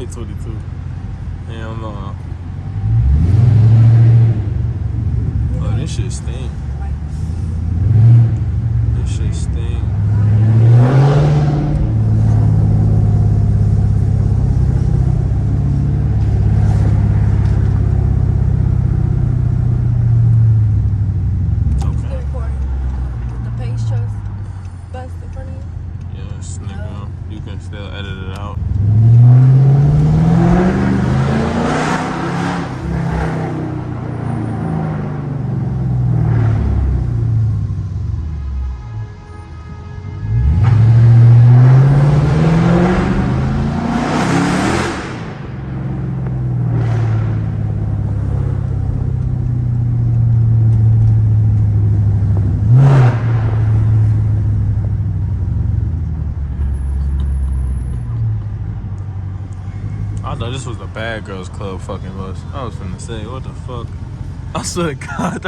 2022. Hell no. Oh, this shit stink. This shit stink. Still edit it out. I thought this was the Bad Girls Club fucking bus. I was finna say, what the fuck? I swear to God.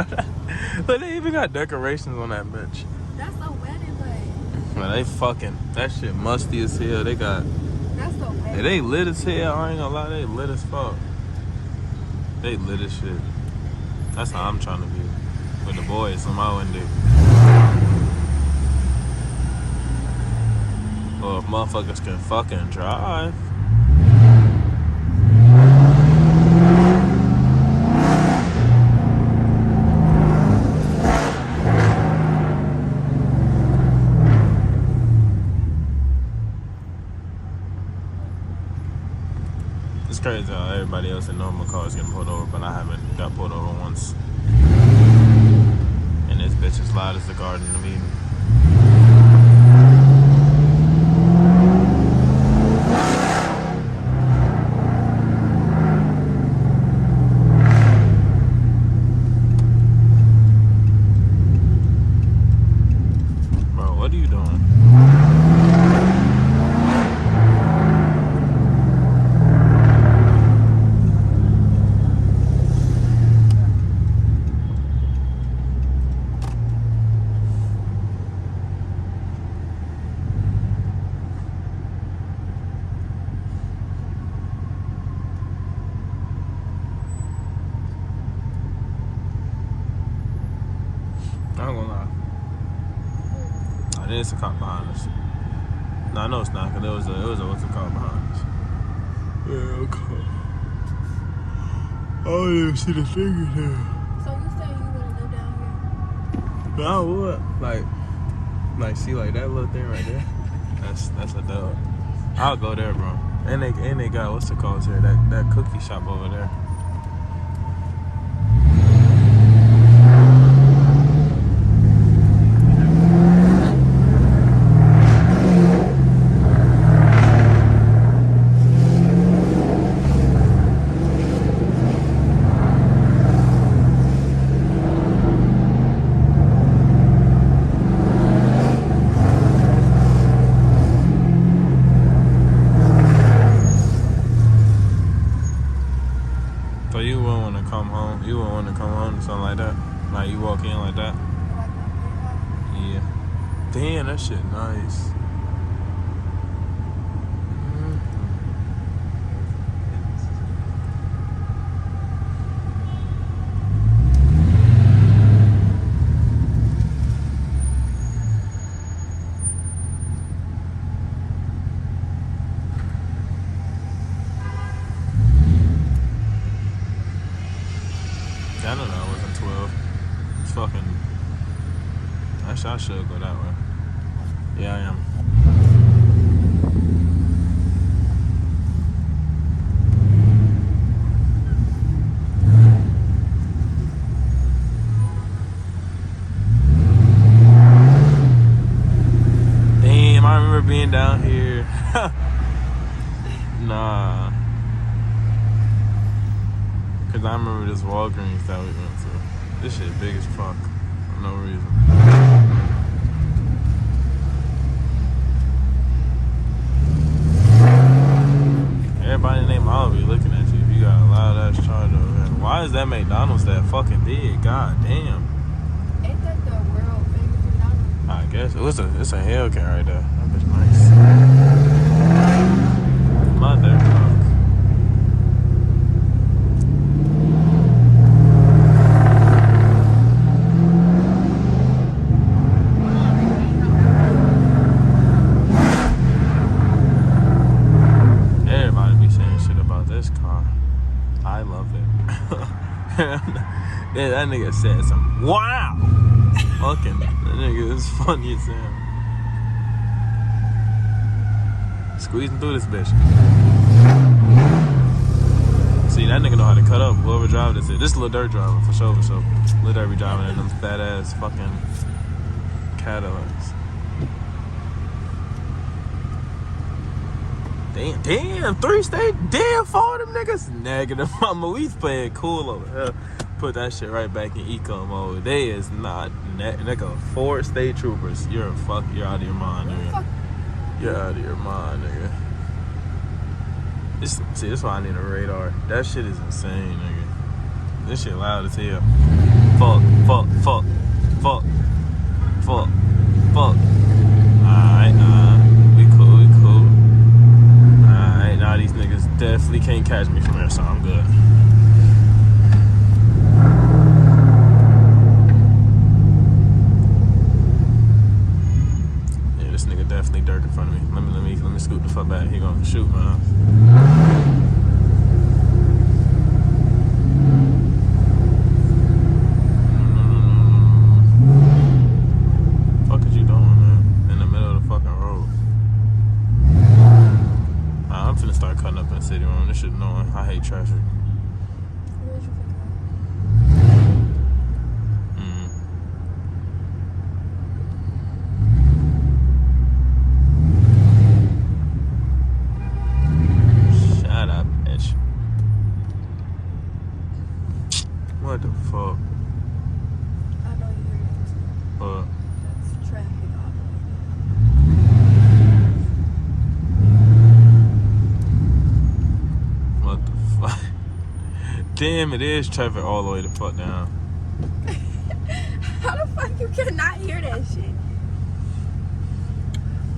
But they even got decorations on that bitch. That's a wedding bus. Man, they fucking, that shit musty as hell. They got, that's a wedding. They lit as hell. I ain't gonna lie, they lit as fuck. They lit as shit. That's how I'm trying to be. With the boys on my window. Well, if motherfuckers can fucking drive. It's crazy how everybody else in normal cars getting pulled over, but I haven't got pulled over once. And this bitch is loud as the garden to me. Bro, what are you doing? I ain't gonna lie. Oh, there's a cop behind us. No, I know it's not, because it was a what's a cop behind us. Yeah, okay. I don't even see the thing in here. So you saying you wanna live down here? But I would, like see like that little thing right there. That's a dub. I'll go there, bro. And they got what's it called here? That cookie shop over there. So you wouldn't want to come home? You wouldn't want to come home or something like that? Like you walk in like that? Yeah. Damn, that shit nice. I don't know, I wasn't 12. It's fucking... Actually, I should go that way. Yeah, I am. Damn, I remember being down here. Nah. Cause I remember this Walgreens that we went to. This shit big as fuck for no reason. Everybody named I'll be looking at you if you got a loud ass charger over there. Why is that McDonald's that fucking big? God damn. Ain't that the world famous McDonald's? I guess it's a Hellcat right there. That bitch nice. My there, fuck. Yeah, that nigga said some wow. Fucking, that nigga is funny as hell. Squeezing through this bitch. See, that nigga know how to cut up. Whoever drive this, this is Lil Durk driving for sure, for sure. Lil Durk be driving in them fat ass fucking Cadillacs. Damn, 3 state, damn, 4 of them niggas. Negative, mama, we playing cool over here. Put that shit right back in eco mode. They is not, nigga, 4 state troopers. You're out of your mind, nigga. You're out of your mind, nigga. See, that's why I need a radar. That shit is insane, nigga. This shit loud as hell. Fuck. Alright, we cool. Alright, now these niggas definitely can't catch me from here, so I'm good. Yeah, this nigga definitely Durk in front of me. Let me scoot the fuck back. He gonna shoot my ass. City room. This shit annoying. I hate traffic. Shut up, bitch. What the fuck? I know you hear that. What? That's traffic all the way. Damn, it is traffic all the way the fuck down. How the fuck you cannot hear that shit?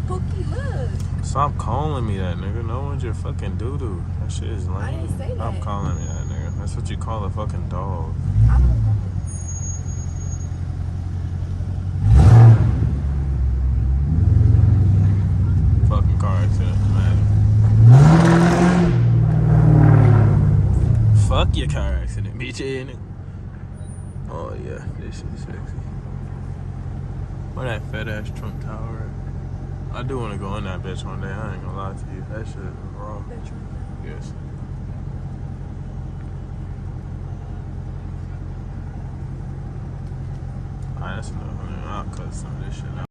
Pookie, look. Stop calling me that, nigga. No one's your fucking doo-doo. That shit is lame. I didn't say that. Stop calling me that, nigga. That's what you call a fucking dog. I don't know. Fucking car accident, man. Fuck your car accident, bitch, ain't it? Oh yeah, this shit is sexy. Where that fat ass Trump Tower at? I do want to go in that bitch one day. I ain't gonna lie to you. That shit is raw. Yes. Alright, that's enough. I'll cut some of this shit out.